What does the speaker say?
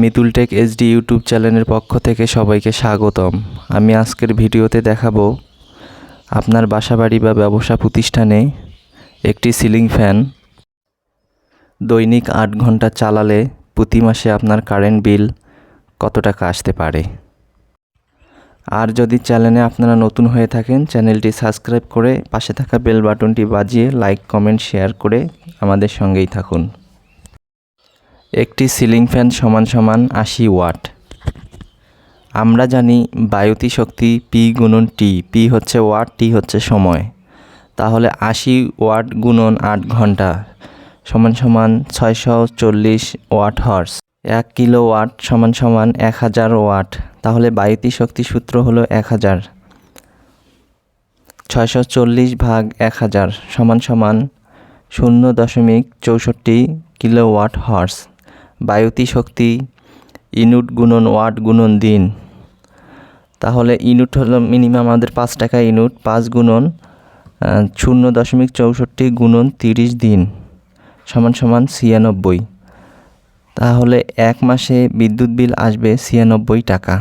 MetulTech HD YouTube চ্যানেলের পক্ষ থেকে সবাইকে স্বাগতম। আমি আজকের ভিডিওতে দেখাবো আপনার বাসাবাড়ি বা ব্যবসা প্রতিষ্ঠানে একটি সিলিং ফ্যান দৈনিক 8 ঘন্টা চালালে প্রতি মাসে আপনার কারেন্ট বিল কত টাকা আসতে পারে। আর যদি চ্যানেলে আপনারা নতুন হয়ে থাকেন, চ্যানেলটি সাবস্ক্রাইব করে পাশে থাকা বেল বাটনটি বাজিয়ে লাইক, কমেন্ট, শেয়ার করে আমাদের সঙ্গেই থাকুন। একটি সিলিং ফ্যান সমান 80 ওয়াট। আমরা জানি বায়ুতি শক্তি P গুণন T। P হচ্ছে ওয়াট, T হচ্ছে সময়। তাহলে 80 ওয়াট গুণন 8 ঘন্টা সমান 640 ওয়াট হর্স। 1 কিলো ওয়াট সমান 1000 ওয়াট। তাহলে বায়ুতি শক্তি সূত্র হলো 1000। 640 ভাগ 1000 সমান 0.64 কিলো ওয়াট হর্স। বায়ুতি শক্তি ইউনিট গুণন ওয়াট গুণন দিন। তাহলে ইউনিট হলো মিনিমাম আমাদের 5 টাকা ইউনিট। 5 গুণন 0.64 গুণন 30 দিন সমান 96। তাহলে এক মাসে বিদ্যুৎ বিল আসবে 96 টাকা।